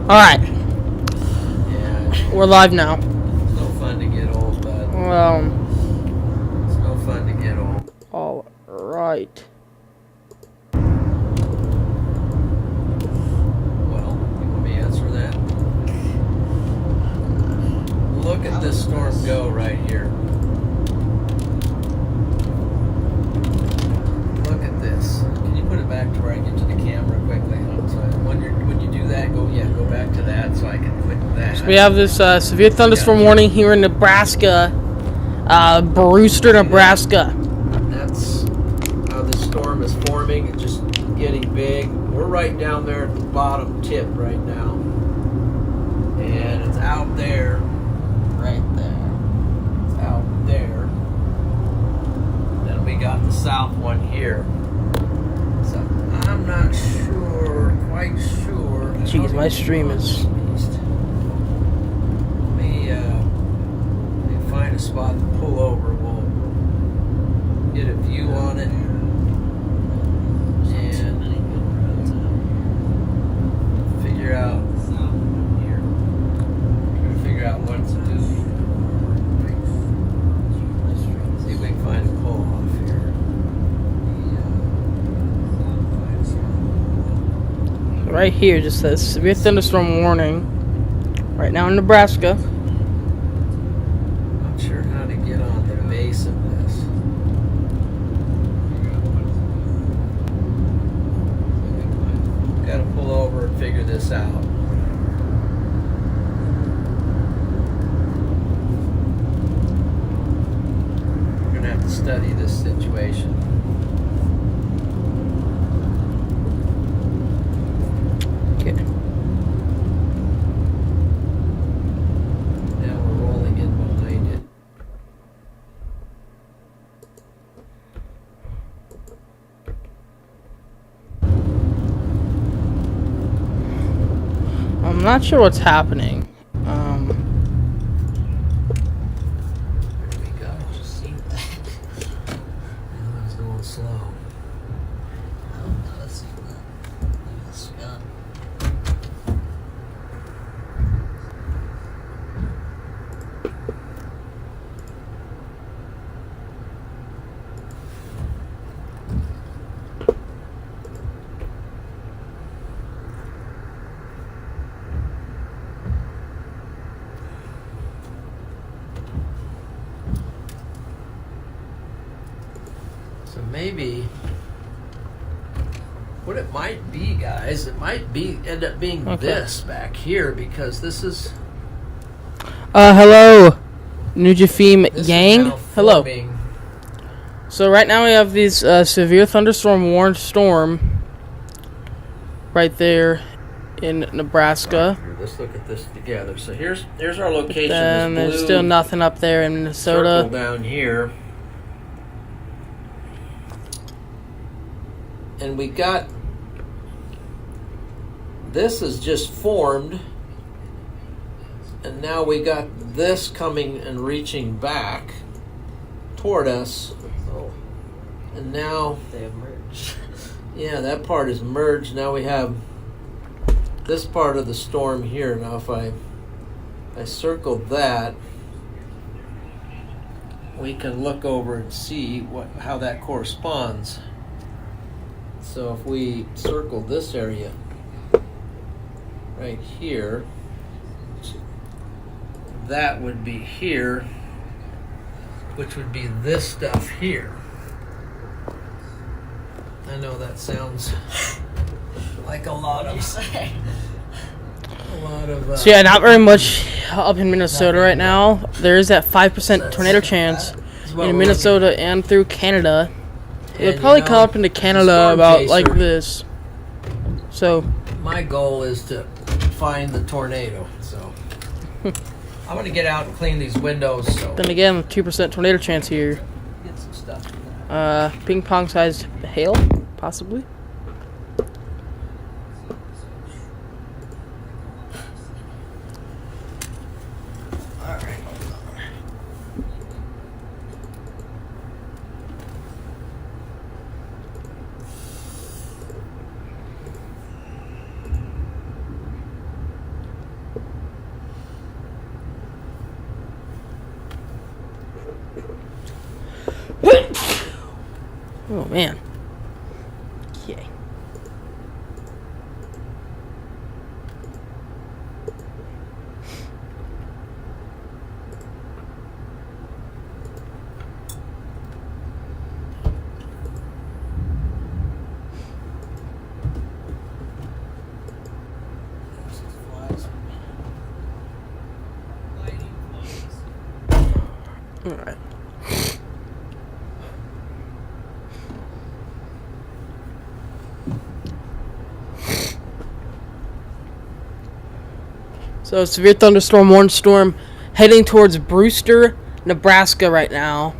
Alright, Yeah, we're live now. it's no fun to get old, bud. It's no fun to get old. Alright. Well, you want me to answer that? Look at this storm go right here. Look at this. Can you put it back to where I get to the camera quickly? So when you do that, go back to that so I can click that. So we have this severe thunderstorm warning here in Nebraska. Brewster, Nebraska. That's how this storm is forming. It's just getting big. We're right down there at the bottom tip right now. And it's out there. Right there. It's out there. Then we got the south one here. So I'm not quite sure. Jeez, my stream is... Let me find a spot to pull over. We'll get a view on it. And figure out here. Try to figure out what to do. See if we can find a pull off here. Right here just says severe thunderstorm warning. Right now in Nebraska. Not sure how to get on the base of this. Got to pull over and figure this out. We're gonna have to study this situation. Okay. Now we're rolling in behind it. I'm not sure what's happening. There we go. Just see that. Now it's going slow. Let's see that. Yes, yeah. So maybe what it might be, guys, it might end up being Okay. this back here because this is Hello, Nujafim this Yang. is now Hello. forming. So right now we have these severe thunderstorm warned storm right there in Nebraska. Here, let's look at this together. So here's our location. Then this there's blue still nothing up there in circle Minnesota. down here. And we got this is just formed, and now we got this coming and reaching back toward us. And now They have merged. yeah, that part is merged. Now we have this part of the storm here. Now if I circle that, we can look over and see how that corresponds. So if we circle this area right here, that would be here, which would be this stuff here. I know that sounds like a lot of So So yeah, not very much up in Minnesota right now. There is that 5% tornado chance in Minnesota and through Canada. It'll And, probably you come know, up into Canada storm about chaser. like this. So My goal is to find the tornado. So I'm gonna get out and clean these windows. So then again, 2% tornado chance here. get some stuff. Ping pong sized hail, possibly. All right. Oh man. Okay. All right. So severe thunderstorm, warning storm, heading towards Brewster, Nebraska right now.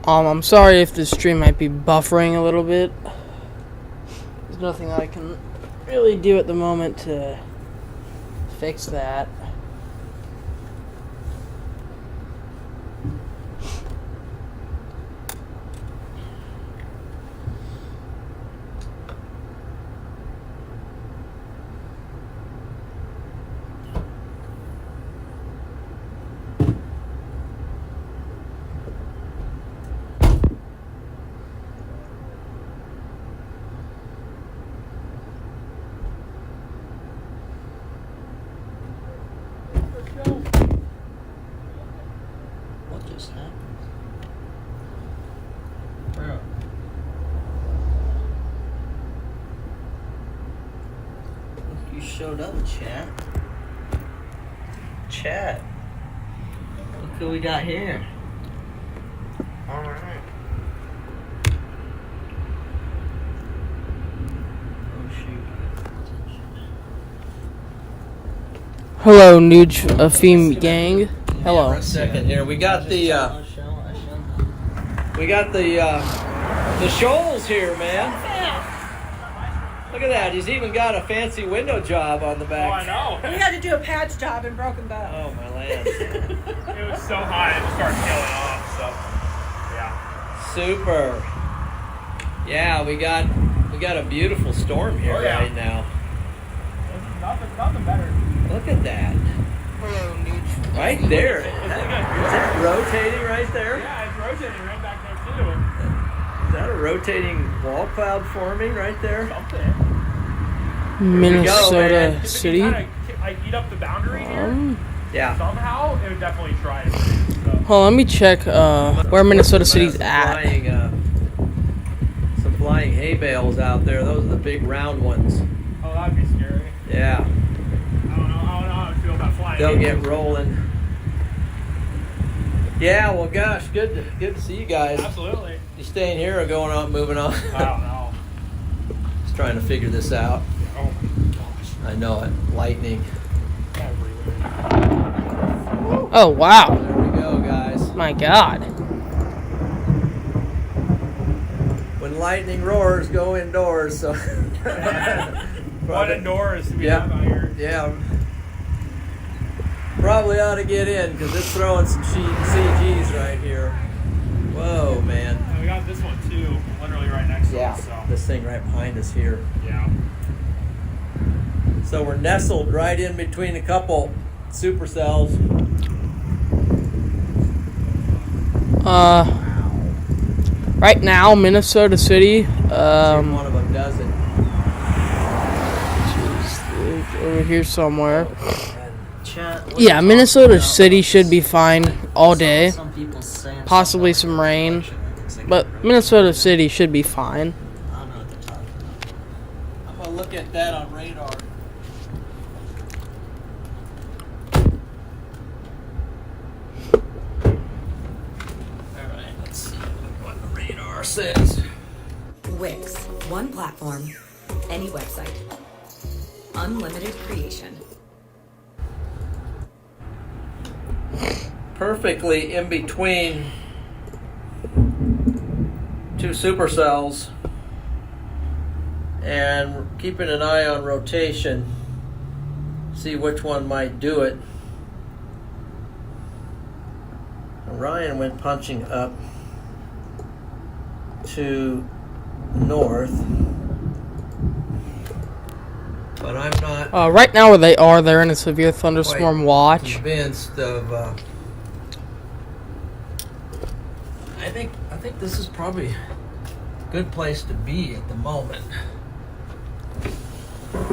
I'm sorry if this stream might be buffering a little bit. There's nothing I can really do at the moment to fix that. What just happened? Bro. Look, you showed up, chat. Chat. Look who we got here. Alright. Oh shoot. Hello, Nuge Afim gang. Hello. For a second here. We got the Shoals here, man. Look at that. He's even got a fancy window job on the Oh, back. I know. We had to do a patch job in Broken Bow. Oh my land. It was so hot, it just started tailing off. So, yeah. Super. Yeah, we got a beautiful storm here Oh, yeah. right now. Nothing better. Look at that. Right there. Is that rotating right there? Yeah, it's rotating right back there too. Is that a rotating wall cloud forming right there? Something. Minnesota If it City. could kind of like eat up the boundary here Yeah. somehow, it would definitely try it. So. Hold on, let me check where Minnesota City's at. Some flying hay bales out there. Those are the big round ones. Oh, that'd be scary. Yeah. I don't know how I feel about flying. They'll get rolling. Yeah, well, gosh, good to see you guys. Absolutely. You staying here or going on, moving on? I don't know. Just trying to figure this out. Oh my gosh. I know it. Lightning. Everywhere. Oh wow, There we go, guys. my God. When lightning roars, go indoors. So. What indoors do we Yeah. have out here? Yeah. Probably ought to get in because it's throwing some CGs right here. Whoa, man. And we got this one too, literally right next to us. So. This thing right behind us here. Yeah. So we're nestled right in between a couple supercells. Right now, Minnesota City. See if one of them does it. Over here somewhere. And chat, what Yeah, you Minnesota talking about? City should be fine all day. Some people saying Possibly something some rain, election, I think they but get rid of Minnesota it. City should be fine. I don't know what they're talking about. I'm gonna look at that on radar. Alright, let's see what the radar says. Wix. One platform, any website. Unlimited creation. Perfectly in between two supercells, and we're keeping an eye on rotation, see which one might do it. Ryan went punching up to north, but I'm not Right now where they are, they're in a severe thunderstorm watch. convinced of. I think this is probably a good place to be at the moment. Back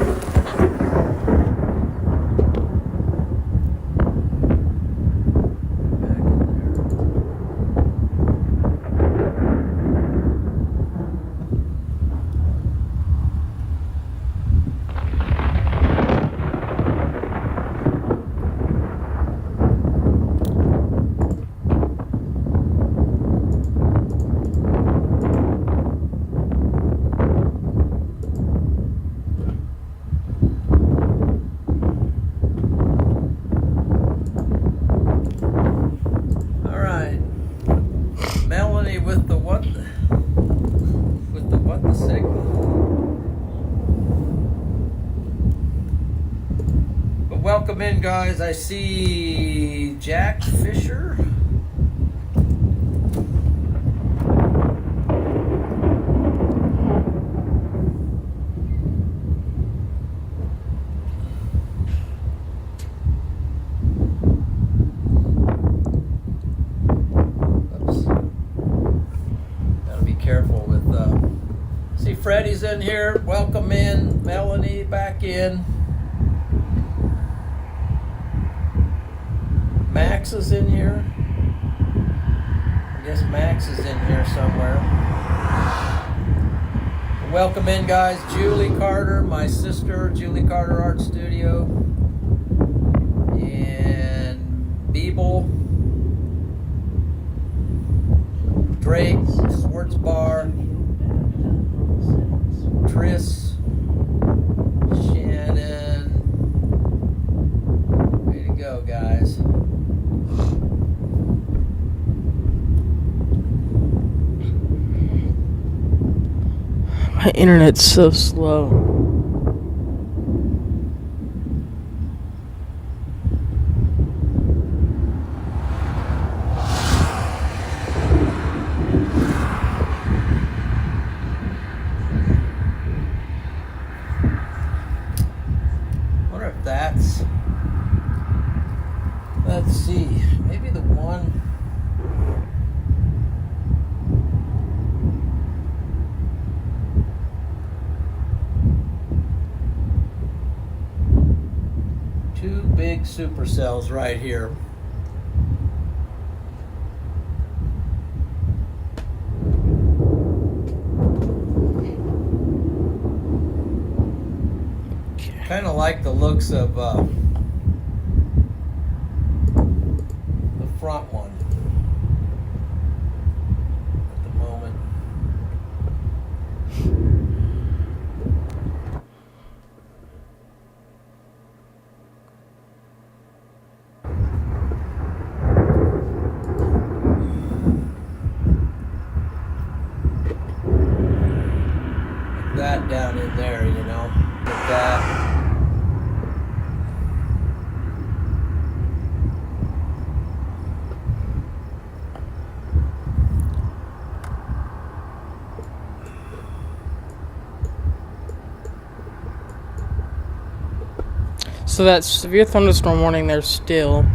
in there. All right, Melanie with the what? With the what? The signal. But welcome in, guys. I see Jack Fisher. Oops. Gotta be careful with. See, Freddie's in here. Welcome in, Melanie. Back in. Max is in here. I guess Max is in here somewhere. Welcome in, guys. Julie Carter, my sister, Julie Carter Art Studio. And Beeble. Drake, Swartz Bar. Tris. Shannon. Way to go, guys. My internet's so slow. Wonder if that's. Let's see. Maybe the one. Two big supercells right here. Kind of like the looks of the front one at the moment. Like that down in there, you know, like that. So that severe thunderstorm warning there's still,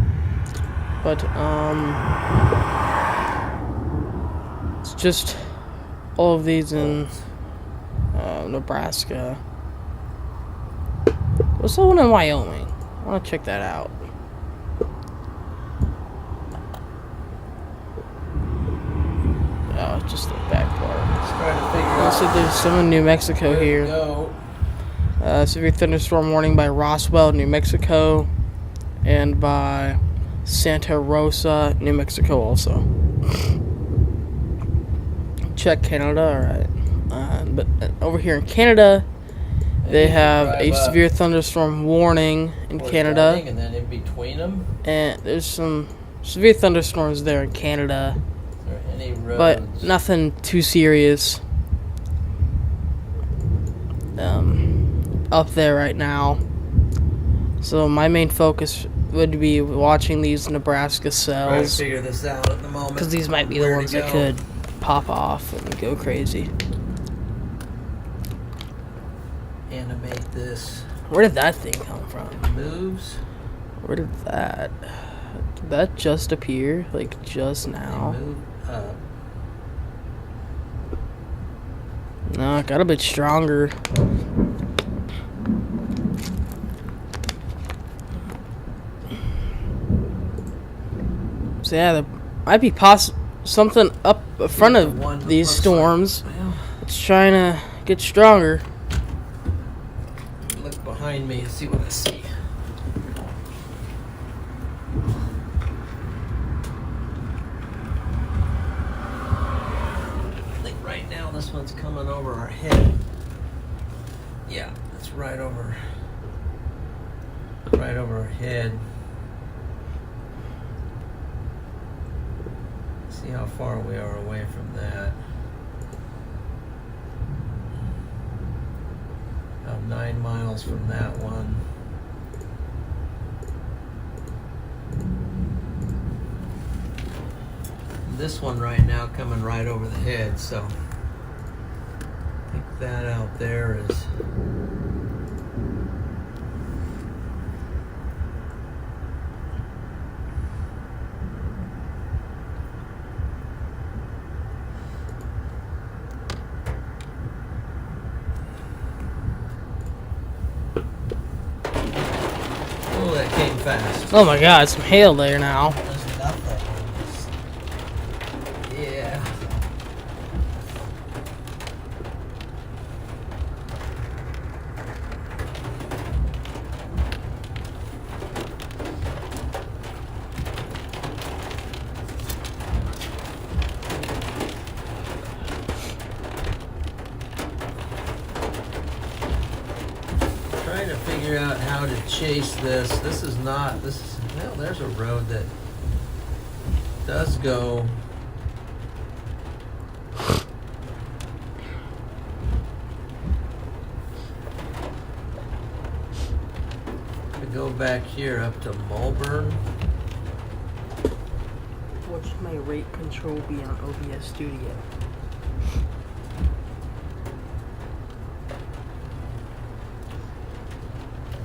but it's just all of these in Nebraska. What's the one in Wyoming? I want to check that out. Oh, it's just the back part. Just trying to figure Let's see if there's some in New Mexico where to here. go. Severe thunderstorm warning by Roswell, New Mexico, and by Santa Rosa, New Mexico also. Check Canada, alright. But over here in Canada, they have a severe thunderstorm warning in Canada. And then in between them, And there's some severe thunderstorms there in Canada, is there any roads? but nothing too serious up there right now. So my main focus would be watching these Nebraska Trying to cells, figure this out at the moment. because these might be the Where to ones that go. could pop off and go crazy. Animate this. Where did that thing come from? Moves. Where did that just appear? Like just They now? move up. No, it got a bit stronger. So yeah, there might be something up in front The one of that these looks storms. like- well, It's trying to get stronger. look behind me and see what I see. I think right now this one's coming over our head. Yeah, it's right over our head. See how far we are away from that. About 9 miles from that one. This one right now coming right over the head, so I think that out there is oh, that came fast. Oh my god, some hail there now. There's nothing. Yeah. Trying to figure out how to chase this. This is, well, there's a road that does go to go back here up to Mulburn. What should my rate control be on OBS Studio?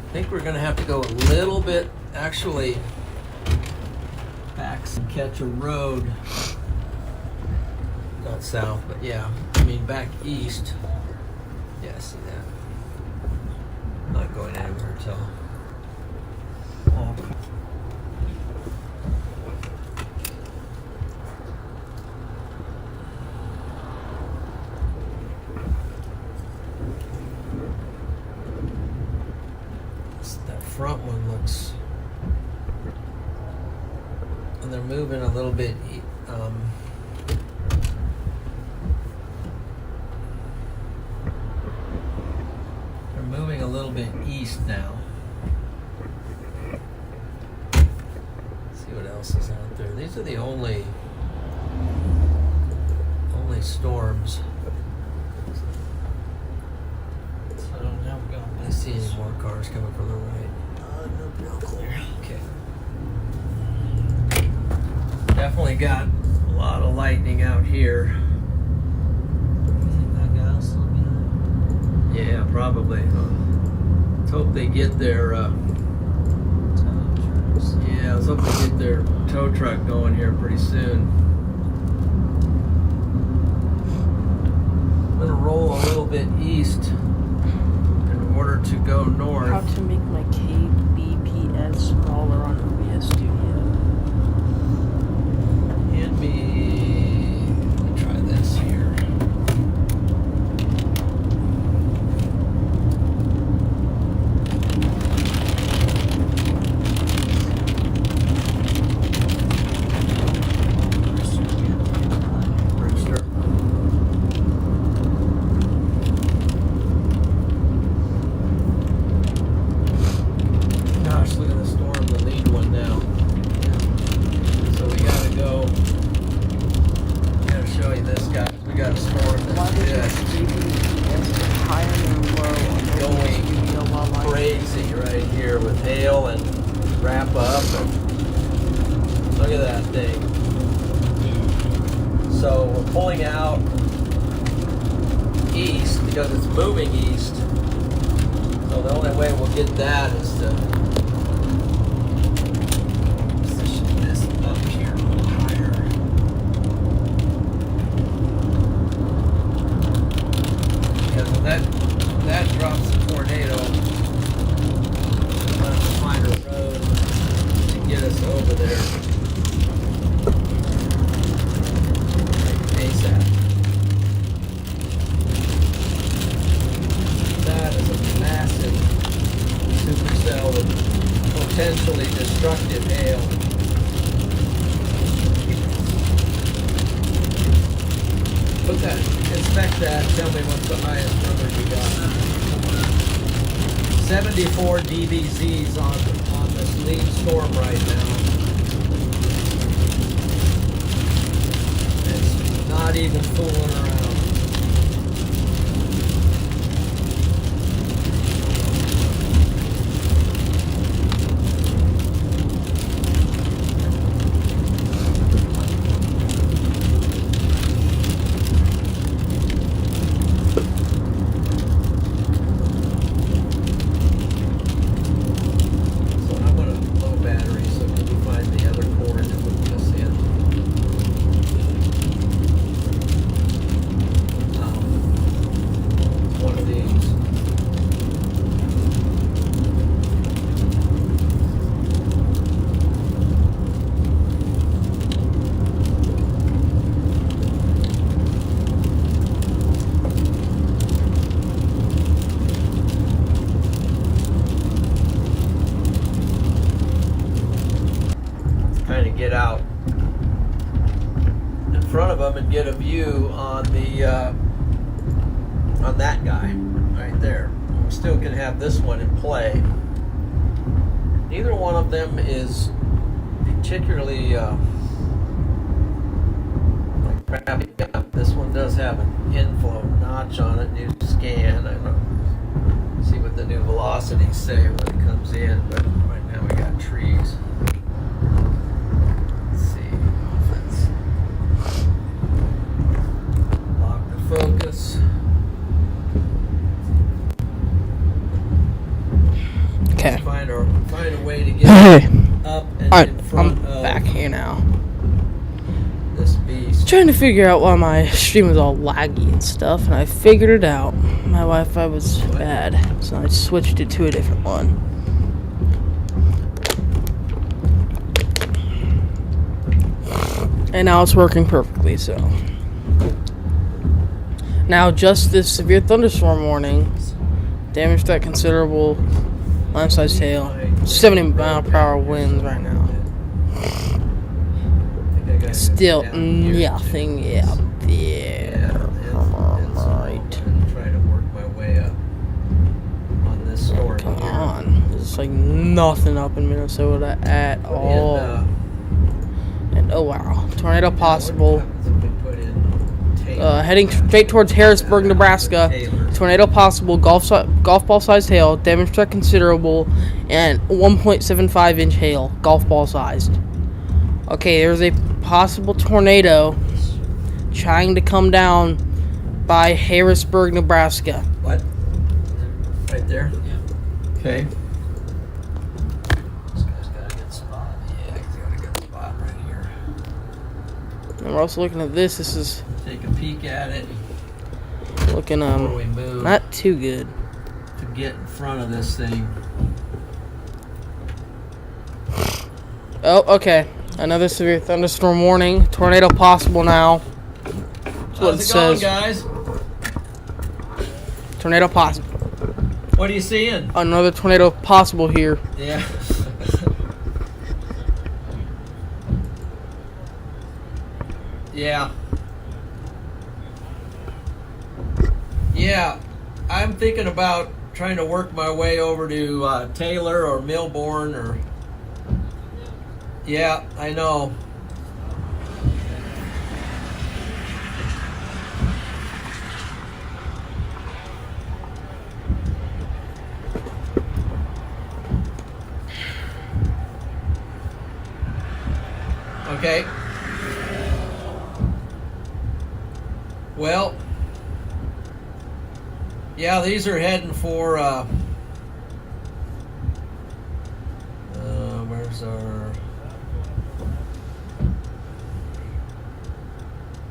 I think we're gonna have to go a little bit, actually, back and catch a road. Not south, but yeah, I mean back east. Yeah, see that. Not going anywhere till. That front one looks, and they're moving a little bit. They're moving a little bit east now. Let's see what else is out there. These are the only storms. So I don't have going. I see any more cars coming from the right. No real clear. Okay. Definitely got a lot of lightning out here. You think that guy will still be there? Yeah, probably. Let's hope they get their. Tow trucks. Yeah, let's hope they get their tow truck going here pretty soon. going to roll a little bit east in order to go north. How to make my kbps smaller on OBS Studio. Let me try this here. Brewster. Gosh, look at the storm, the lead one now. So we gotta go. Gotta show you this, guys. We got a storm Why that's does your just kbps get higher than low on Going OBS Studio while I crazy right here with hail and wrap up. And look at that thing. So we're pulling out east because it's moving east. So the only way we'll get that is to position this up here a little higher. Because when that drops the tornado, we'll have to find a road to get us over there. ASAP. That is a massive supercell with potentially destructive hail. Put that, inspect that, tell me what's the highest number you got. 74 dBZs on this lead storm right now. It's not even fooling around. So I'm gonna low battery, so can you find the other cord to put this in? One of these. Kind of get out in front of them and get a view on the on that guy right there. We still can have this one in play. Neither one of them is particularly like crappy. This one does have an inflow notch on it. New scan. I don't know. See what the new velocities say when it comes in, but right now we got trees. Lock the focus. Okay. Find a way to get Hey, up and alright, in front I'm of back here now. this beast. Trying to figure out why my stream was all laggy and stuff, and I figured it out. My Wi-Fi was bad, so I switched it to a different one. And now it's working perfectly, so. Now, just this severe thunderstorm warning, damage that considerable land-sized hail, 70-mile-per-hour winds right now. Still nothing out there. Alright. Try to work my way up on this storm Come here. on. There's like nothing up in Minnesota at all. And oh wow. Tornado possible. Heading straight towards Harrisburg, Nebraska. Tornado possible. Golf ball sized hail. Damage to considerable. And 1.75 inch hail. Golf ball sized. Okay, there's a possible tornado trying to come down by Harrisburg, Nebraska. What? Right there? Yeah. Okay. This guy's got a good spot. Yeah, he's got a good spot right here. And we're also looking at this. This is Take a peek at it. Looking before we move not too good. to get in front of this thing. Oh, okay. Another severe thunderstorm warning. Tornado possible now. That's what it How's it going, says. guys? Tornado possible. What are you seeing? Another tornado possible here. Yeah. Yeah. Yeah. I'm thinking about trying to work my way over to Taylor or Milbourne or. Yeah, I know. Okay. Well, yeah, these are heading for, where's our,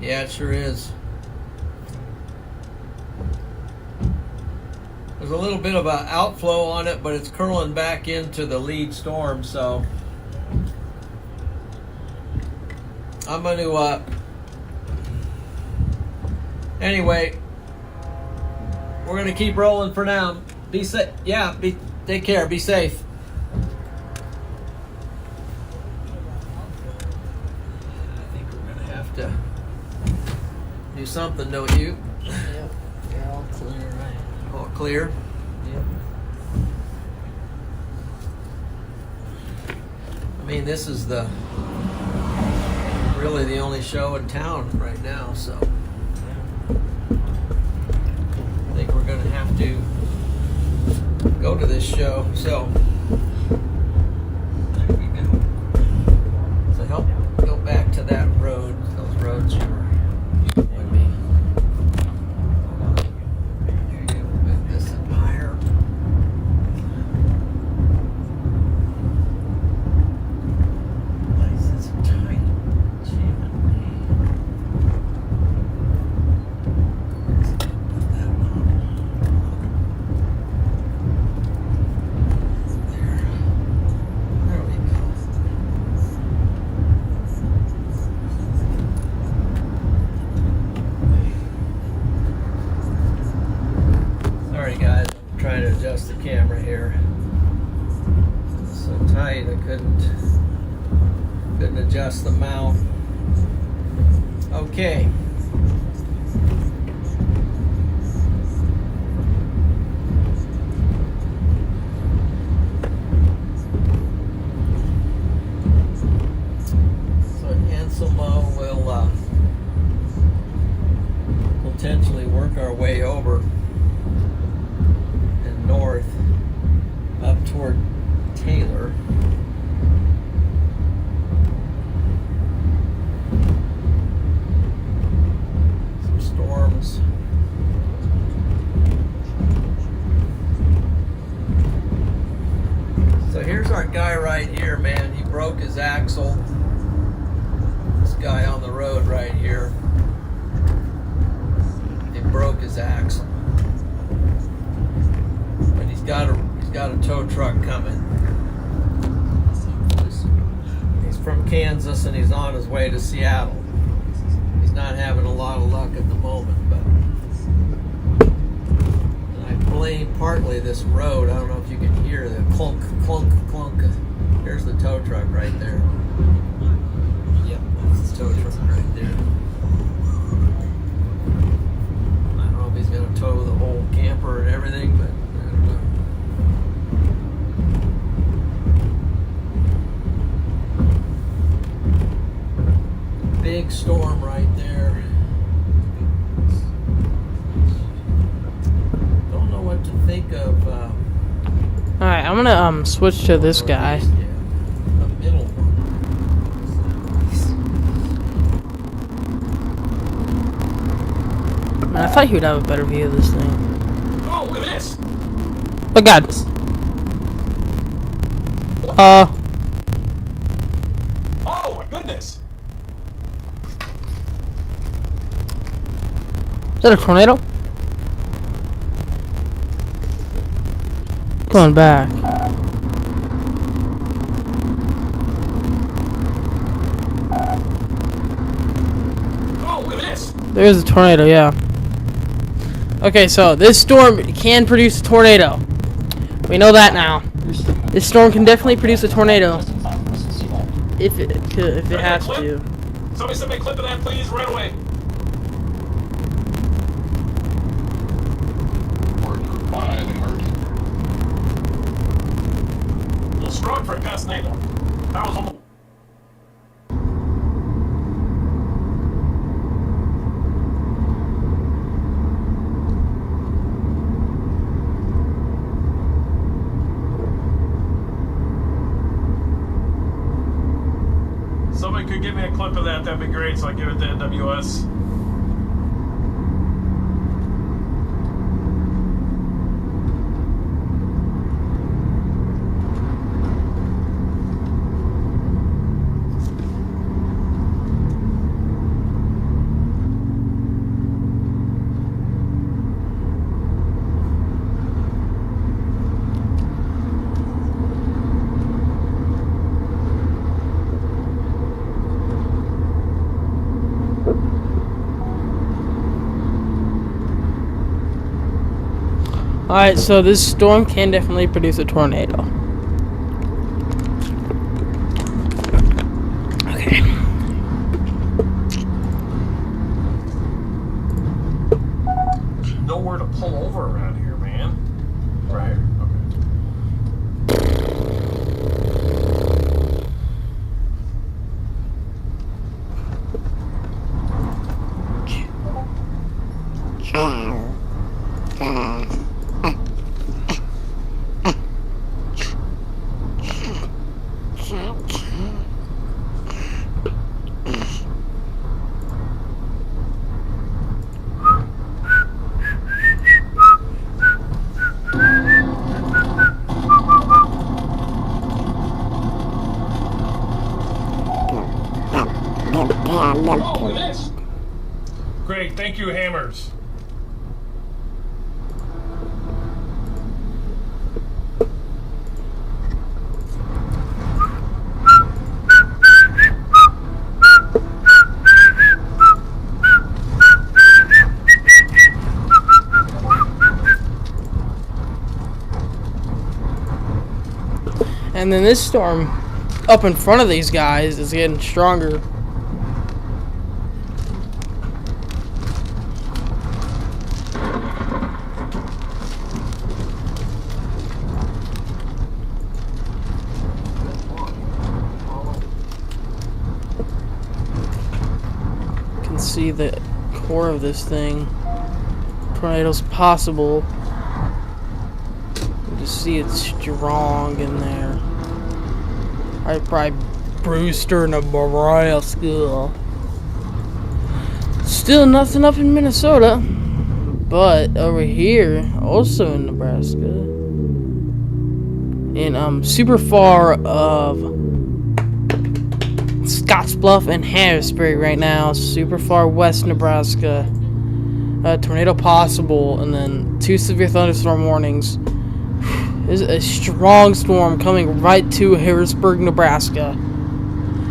yeah, it sure is. There's a little bit of an outflow on it, but it's curling back into the lead storm, so I'm going to, anyway, we're going to keep rolling for now. Be safe. Yeah, take care. Be safe. I think we're going to have to do something, don't you? Yep. Yeah, all clear, right? All clear? Yep. I mean, this is really the only show in town right now, so I think we're going to have to go to this show. So, There we go. so help go back to that road, those roads you were with me. There you go. Move this up higher. Why is this so tight? Put that on. There we go. Sorry guys, I'm trying to adjust the camera here. It's so tight I couldn't adjust the mount. Okay. So Anselmo will potentially work our way over and north up toward Taylor. Some storms. So here's our guy right here, man. He broke his axle. This guy on the road right here. He broke his axle. But he's got a tow truck coming. He's from Kansas and he's on his way to Seattle. He's not having a lot of luck at the moment, but I blame partly this road. I don't know if you can hear the clunk, clunk, clunk. Here's the tow truck right there. Yep, that's the tow truck right there. I don't know if he's gonna tow the whole camper and everything, but I don't know. Big storm right there. Don't know what to think of. Alright, I'm gonna switch to this guy. Yeah, the middle one. Man, I thought he would have a better view of this thing. Oh, look at this! Oh god. Oh, my goodness! Is that a tornado? Going back. Oh, look at this! There's a tornado, yeah. Okay, so this storm can produce a tornado. We know that now. This storm can definitely produce a tornado. If it has to. Somebody send me a clip of that, please, right away. A little strong for a past NATO. That was almost. Somebody could give me a clip of that, that'd be great, so I give it to NWS. Alright, so this storm can definitely produce a tornado. Okay. Nowhere to pull over around here, man. Right here. Oh, it is. Great, thank you, Hammers. And then this storm up in front of these guys is getting stronger. You can see the core of this thing. Tornado's possible. You just see it's strong in there. Right by Brewster, Nebraska. Still nothing up in Minnesota, but over here, also in Nebraska, in super far of Scottsbluff and Harrisburg right now, super far west Nebraska. Tornado possible, and then 2 severe thunderstorm warnings. There's a strong storm coming right to Harrisburg, Nebraska.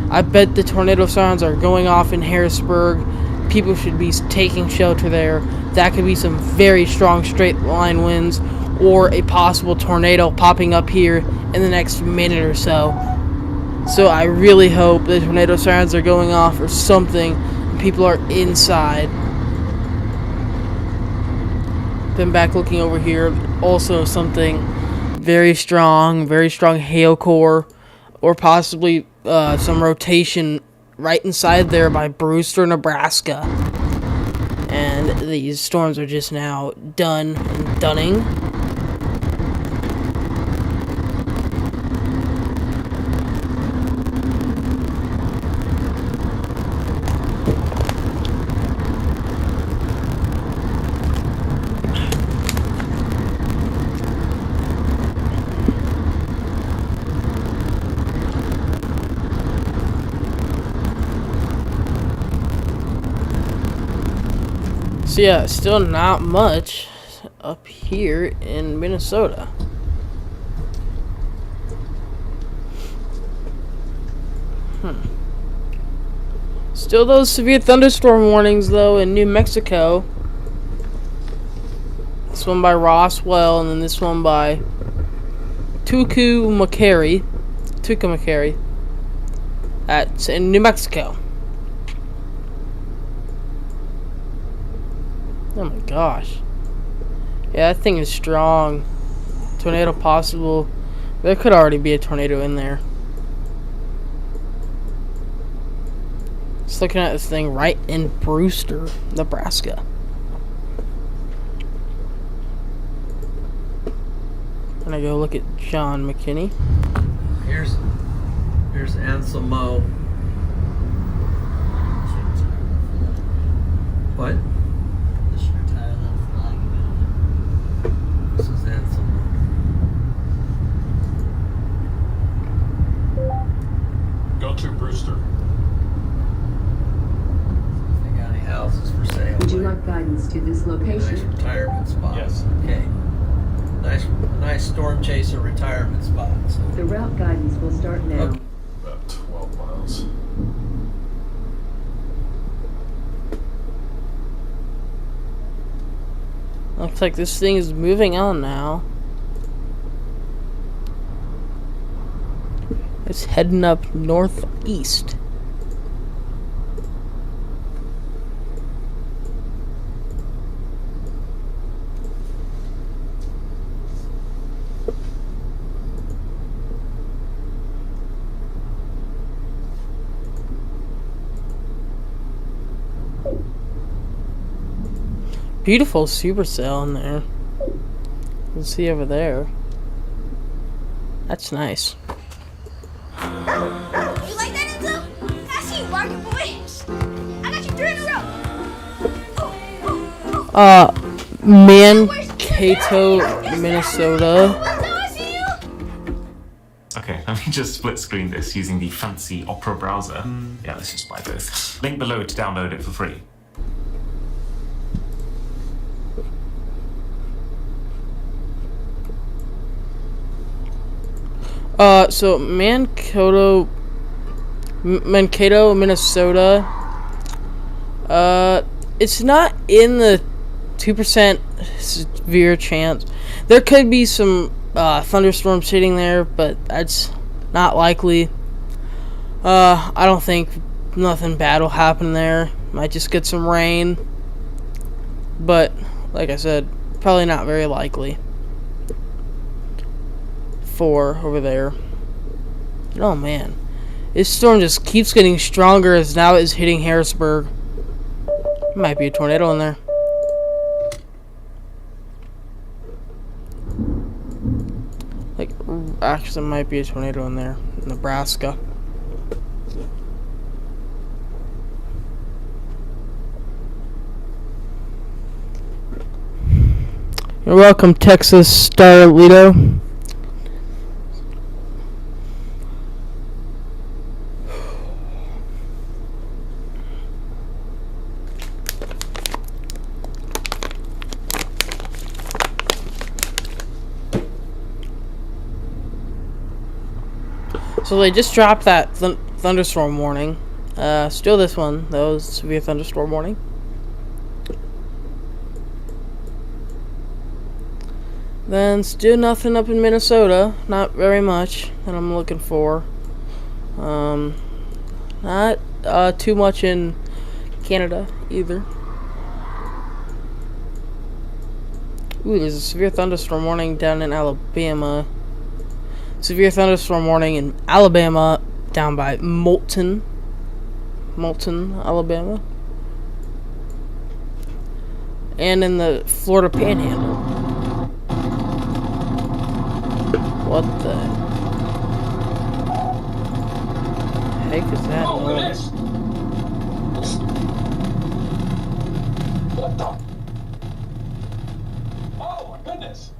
I bet the tornado sirens are going off in Harrisburg. People should be taking shelter there. That could be some very strong straight line winds or a possible tornado popping up here in the next minute or so. So I really hope the tornado sirens are going off or something and people are inside. Then back looking over here, also something very strong hail core, or possibly some rotation right inside there by Brewster, Nebraska. And these storms are just now done and dunning. So yeah, still not much up here in Minnesota. Still those severe thunderstorm warnings, though, in New Mexico. This one by Roswell, and then this one by Tucumcari. That's in New Mexico. Oh my gosh. Yeah, that thing is strong. Tornado possible. There could already be a tornado in there. Just looking at this thing right in Brewster, Nebraska. I'm gonna go look at John McKinney. Here's Anselmo. What? They should retire that flag again. This is Anselmo. Go to Brewster. If they got any houses for sale. Would you like guidance to this Nice location? retirement spot. Yes. Okay. Nice storm chaser retirement spot. So. The route guidance will start now. Okay. About 12 miles. Looks like this thing is moving on now. It's heading up northeast. Beautiful supercell in there. You can see over there. That's nice. You like that, Enzo? I see you barking, boy. I got you 3 in a row. Mankato, Minnesota. I see you. Okay, let me just split screen this using the fancy Opera browser. Yeah, let's just buy both. Link below to download it for free. So Mankato, Minnesota. It's not in the 2% severe chance. There could be some thunderstorms hitting there, but that's not likely. I don't think nothing bad will happen there. Might just get some rain, but like I said, probably not very likely. 4 over there. Oh man, this storm just keeps getting stronger as now it is hitting Harrisburg. Might be a tornado in there. Like, actually, there might be a tornado in there. Nebraska. You're welcome, Texas Starlito. So they just dropped that thunderstorm warning. Still this one, though, is severe thunderstorm warning. Then still nothing up in Minnesota. Not very much that I'm looking for. Not too much in Canada either. Ooh, there's a severe thunderstorm warning down in Alabama. Severe thunderstorm warning in Alabama down by Moulton, Alabama. And in the Florida Panhandle. What the heck is that? Oh, it is. What the? Oh my goodness.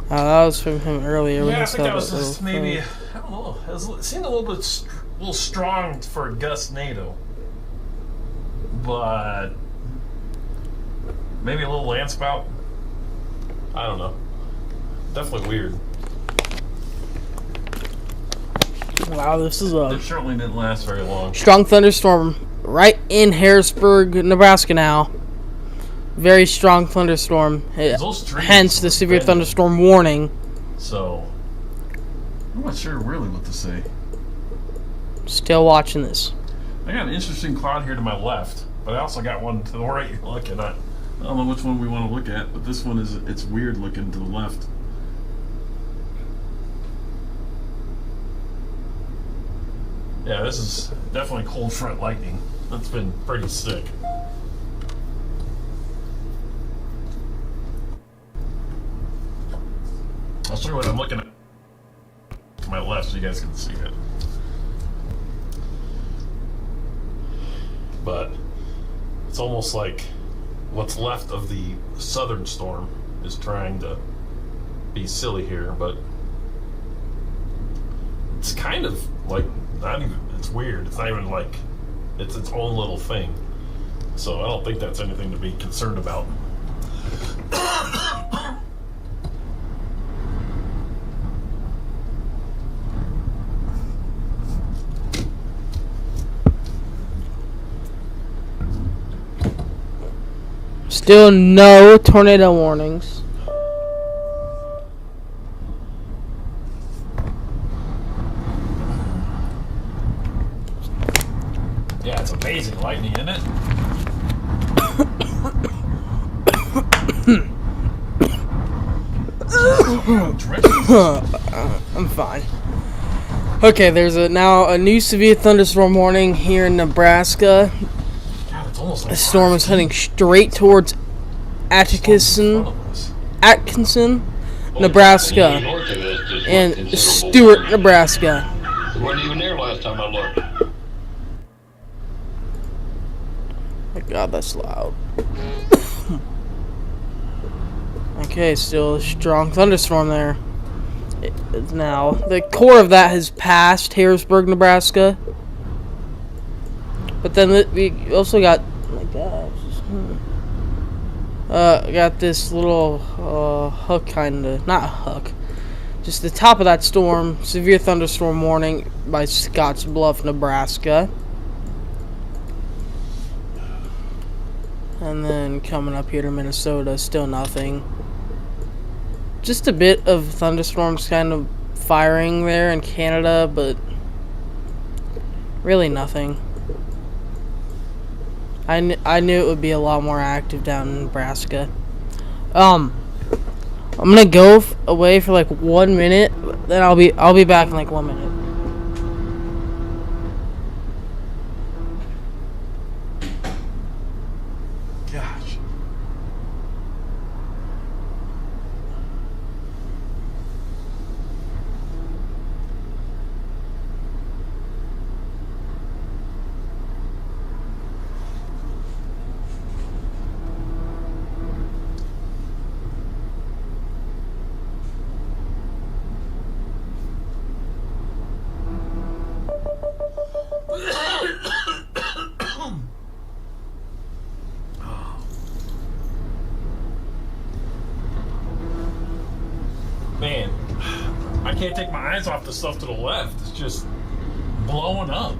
That was from him earlier. Yeah, I think that was just maybe, I don't know, it seemed a little bit strong for a gust NATO. But maybe a little land spout. I don't know. Definitely weird. Wow, this is a It certainly didn't last very long. strong thunderstorm right in Harrisburg, Nebraska now. Very strong thunderstorm. Those trees Hence the were severe bending. thunderstorm warning. So, I'm not sure really what to say. Still watching this. I got an interesting cloud here to my left, but I also got one to the right you're looking at. I don't know which one we want to look at, but this one it's weird looking to the left. Yeah, this is definitely cold front lightning. That's been pretty sick. I'll show you what I'm looking at to my left so you guys can see it. But it's almost like what's left of the southern storm is trying to be silly here, but it's kind of like not even, it's weird. It's not even like it's its own little thing. So I don't think that's anything to be concerned about. Still no tornado warnings. Yeah, it's amazing lightning, isn't it? I'm fine. Okay, there's now a new severe thunderstorm warning here in Nebraska. God, it's almost like The storm is heading straight towards Atkinson, Nebraska, and Stewart, Nebraska. We weren't even there last time I looked. My God, that's loud. Okay, still a strong thunderstorm there. Now, the core of that has passed Harrisburg, Nebraska. But then we also got, oh my God, got this little hook kind of, not a hook, just the top of that storm, severe thunderstorm warning by Scotts Bluff, Nebraska. And then coming up here to Minnesota, still nothing. Just a bit of thunderstorms kind of firing there in Canada, but really nothing. I knew it would be a lot more active down in Nebraska. I'm gonna go away for like 1 minute, then I'll be back in like 1 minute. gosh. Man, I can't take my eyes off the stuff to the left. It's just blowing up.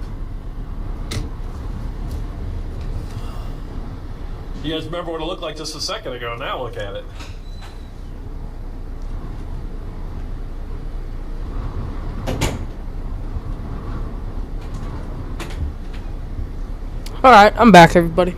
You guys remember what it looked like just a second ago? Now look at it. Alright, I'm back, everybody.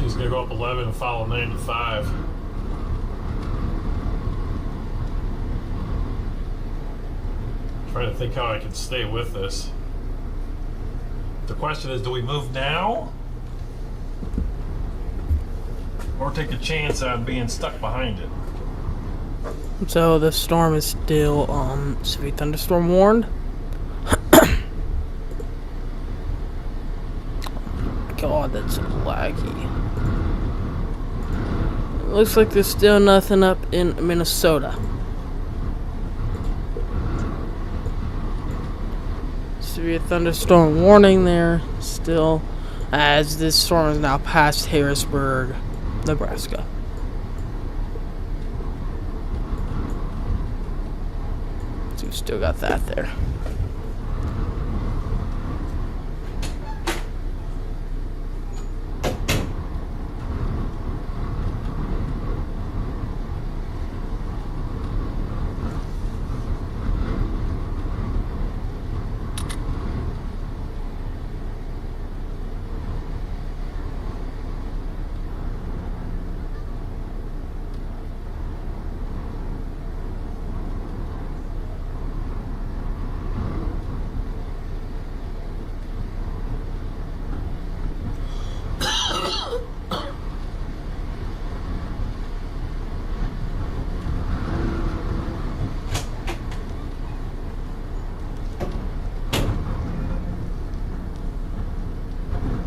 She's gonna go up 11 and follow 95. Trying to think how I can stay with this. The question is, do we move now? Or take a chance on being stuck behind it? So the storm is still severe thunderstorm warned. God, that's so laggy. Looks like there's still nothing up in Minnesota. Severe thunderstorm warning there still, as this storm is now past Harrisburg, Nebraska. So we've still got that there.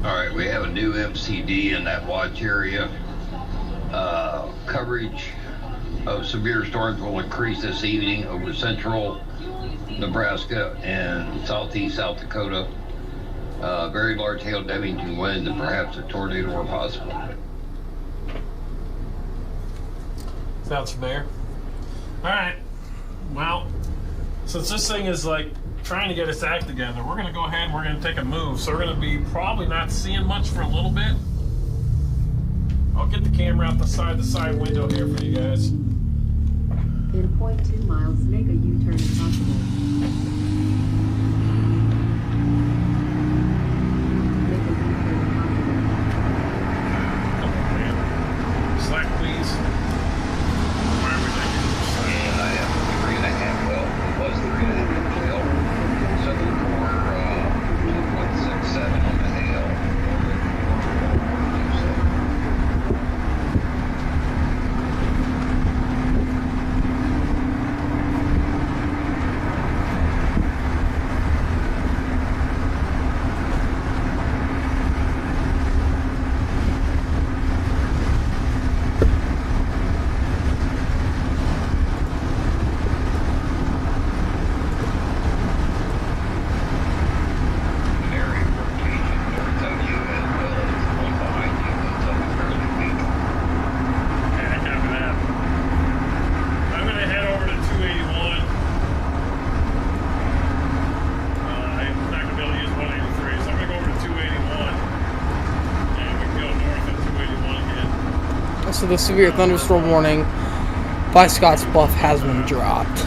Alright, we have a new MCD in that watch area. Coverage of severe storms will increase this evening over central Nebraska and southeast South Dakota. Very large hail damaging winds and perhaps a tornado are possible. Sounds familiar. Alright. Well, since this thing is like trying to get its act together, we're going to go ahead and we're going to take a move. So we're going to be probably not seeing much for a little bit. I'll get the camera out the side window here for you guys. In 0.2 miles, make a U-turn if possible. Make a U-turn if possible. Come on, man. Slack, please. Where are we taking? And I have 3.5, well, it was 3.5 inch hail. Southern core, 2.67 on the hail. So the severe thunderstorm warning by Scotts Bluff has been dropped.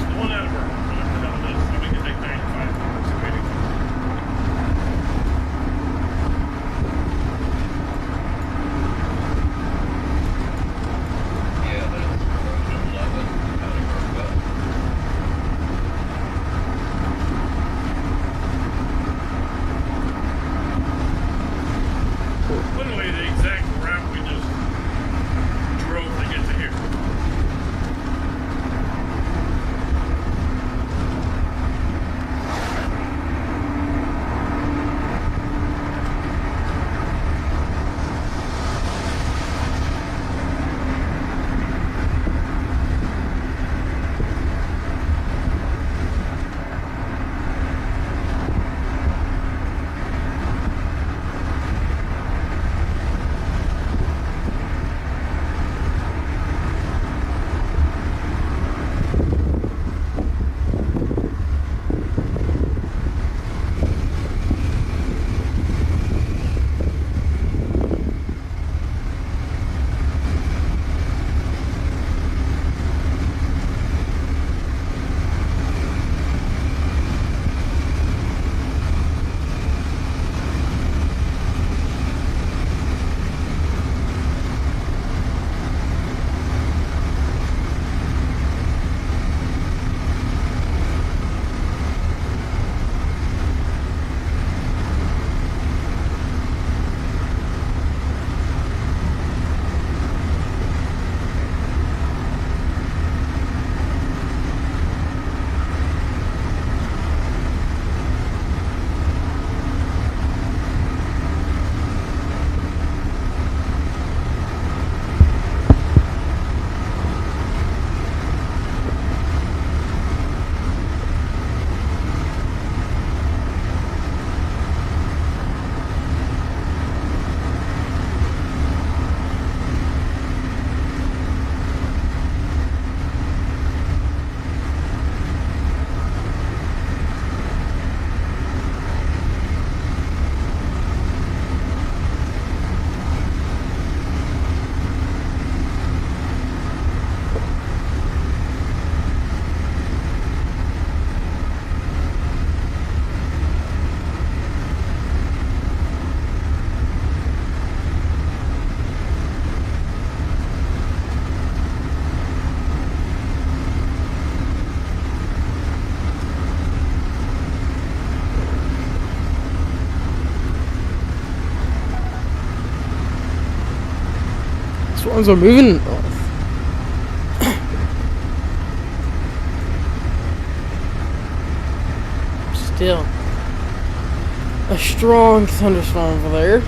Literally the exact route we just drove to get to here. Storms are moving north. Still a strong thunderstorm over there.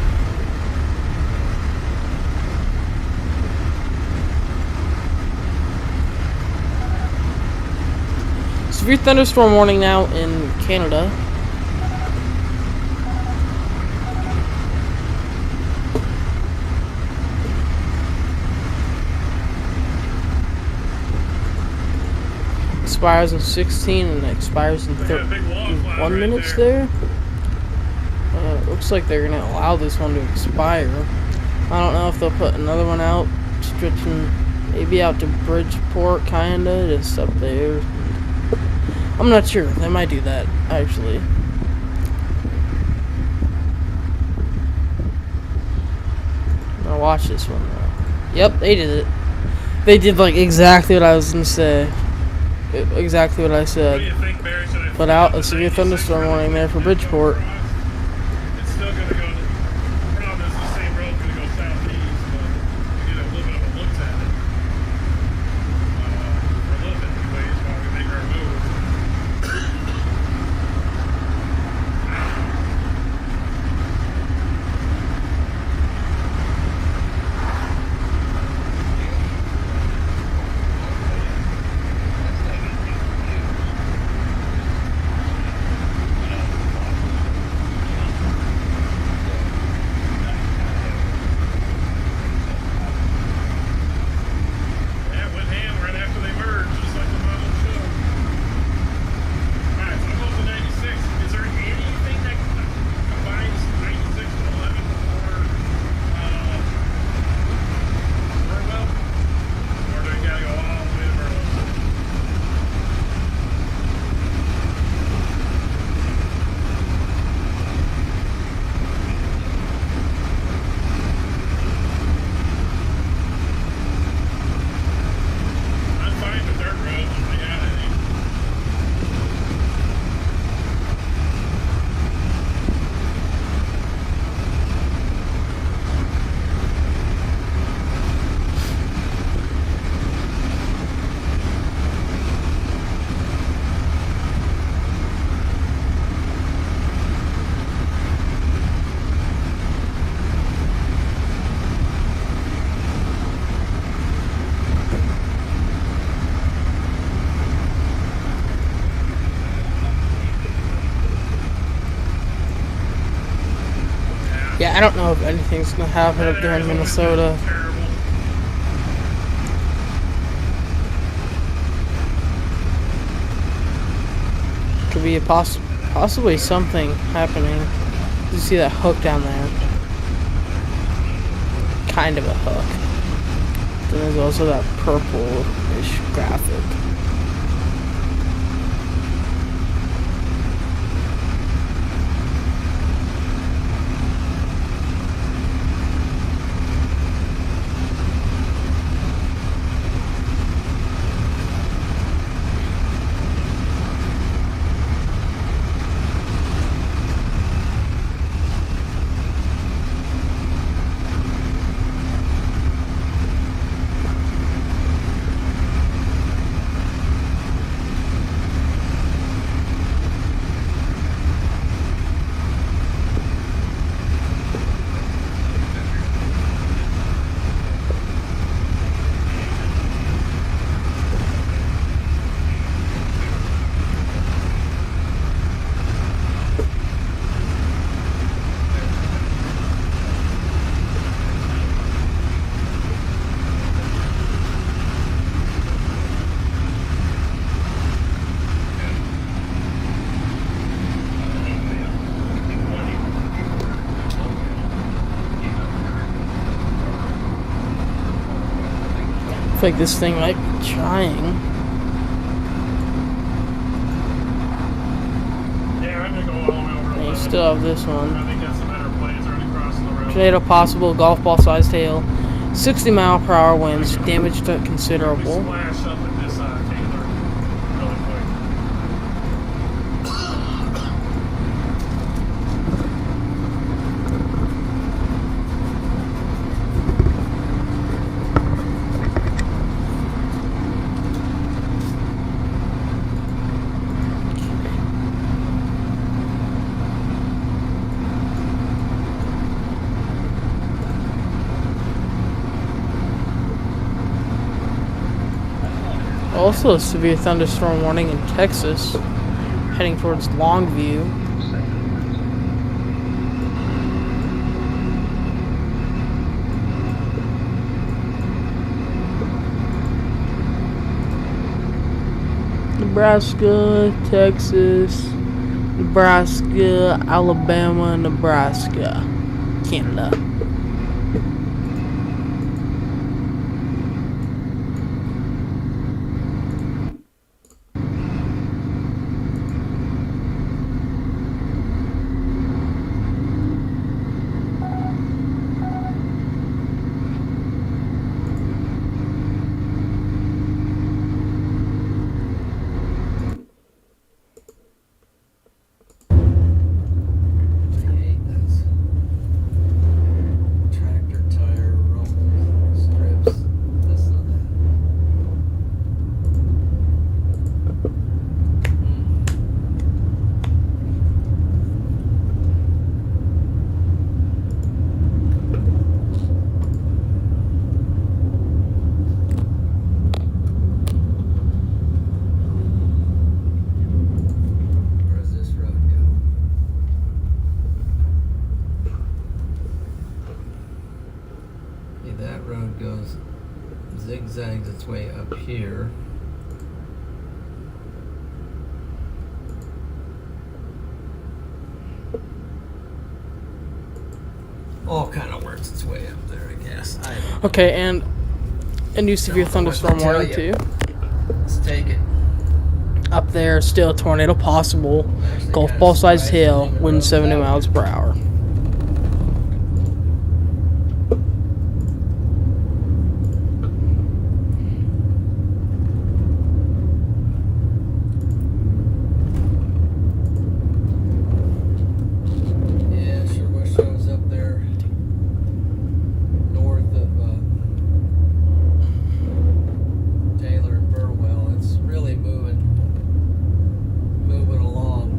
Severe thunderstorm warning now in Canada. Expires in 16 and expires in 31 minutes there. Looks like they're gonna allow this one to expire. I don't know if they'll put another one out, stretching maybe out to Bridgeport, kinda, just up there. I'm not sure. They might do that, actually. Now watch this one though. Yep, they did it. They did like exactly what I was gonna say. Exactly what I said. What do you think, Barry? Should I Put out a severe thunderstorm warning there for Bridgeport. It's still going to go. Problem is the same road's going to go southeast, but we get a little bit of a look at it. For a little bit, anyways, while we make our move. Yeah, I don't know if anything's gonna happen up there in Minnesota. Could be a possibly something happening. You see that hook down there? Kind of a hook. Then there's also that purple-ish graphic. I feel like this thing might be trying. Yeah, I'm gonna go all the way over. And you still have this I one. think that's a better play. It's already crossing the road. Tornado possible, golf ball sized hail. 60-mile-per-hour winds, damage to considerable. Splash up at this Taylor really quick. also a severe thunderstorm warning in Texas, heading towards Longview. Nebraska, Texas, Nebraska, Alabama, Nebraska, Canada. Tractor tire rumble strips. This and that. Where does this road go? Okay, that road goes zigzags its way up here. All kind of works its way up there, I guess. I don't know. Okay, and a new severe Don't know what to thunderstorm tell warning you. too. Let's take it. Up there, still tornado possible. Actually Golf kinda ball sized surprised hail, it even wind rode 70 that miles way. per hour. Yeah, sure wish I was up there north of Taylor and Burwell. It's really moving along.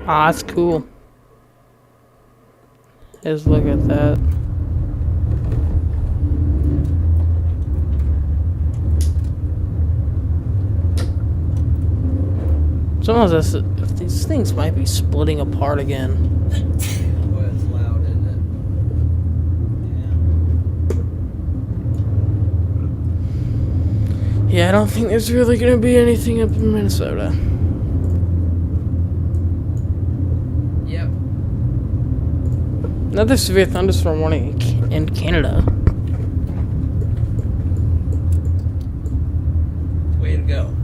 Ah, that's cool. Let's look at that. Sometimes these things might be splitting apart again. Boy, it's loud, isn't it? Yeah, I don't think there's really gonna be anything up in Minnesota. Yep. Another severe thunderstorm warning in Canada. Way to go.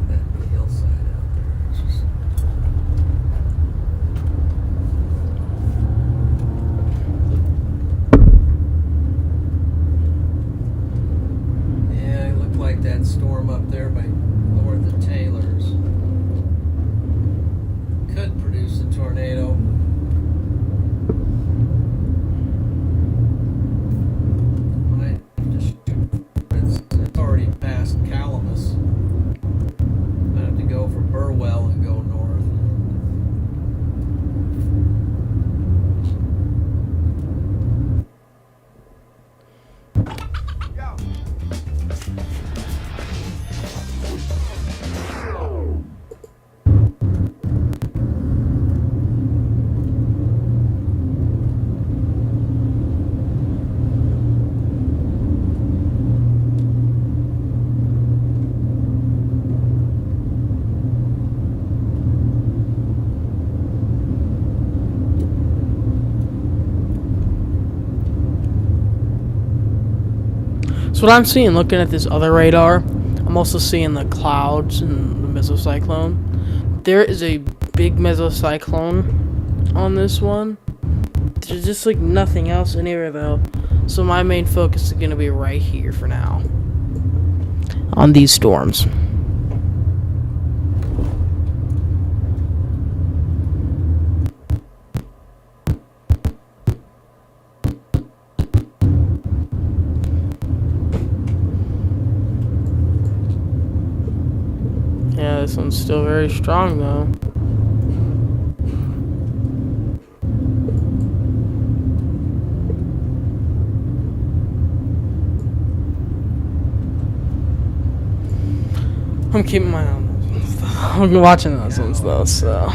That hillside out there. It's just... Yeah, it looked like that's That's what I'm seeing looking at this other radar. I'm also seeing the clouds and the mesocyclone. There is a big mesocyclone on this one. There's just like nothing else anywhere though. So my main focus is going to be right here for now. On these storms. Yeah, this one's still very strong though. I'm keeping my eye on those. I'm watching those ones though, so.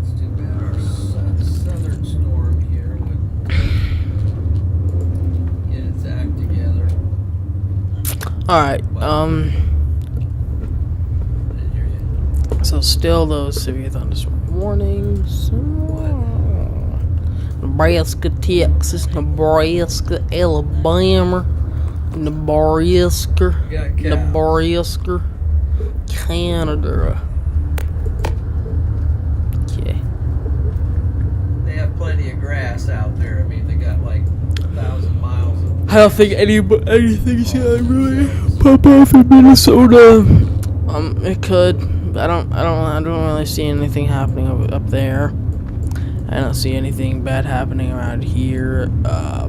It's too bad our southern storm here would get its act together. Alright, Didn't hear you. so still those severe thunderstorm warnings. Nebraska, Texas, Nebraska, Alabama, Nebraska, We got cows. Nebraska, Canada. Okay. They have plenty of grass out there. I mean, they got like 1,000 miles of. I don't think anything's gonna really pop off in Minnesota. It could, but I don't really see anything happening up there. I don't see anything bad happening around here.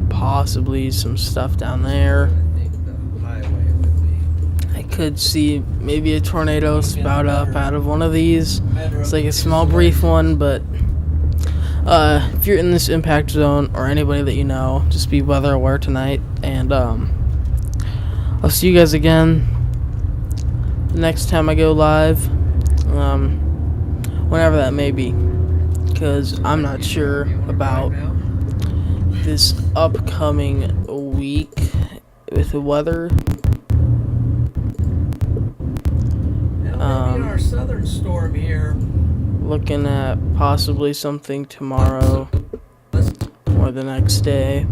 Possibly some stuff down there. I think the highway would be. I could see maybe a tornado spout up out of one of these. It's like a small, brief one, but if you're in this impact zone or anybody that you know, just be weather aware tonight. And I'll see you guys again the next time I go live, whenever that may be, because I'm not sure about this upcoming week with the weather. Maybe our southern storm here. Looking at possibly something tomorrow or the next day.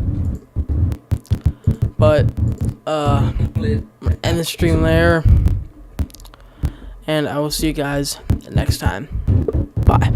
But end the stream there, and I will see you guys next time. Bye.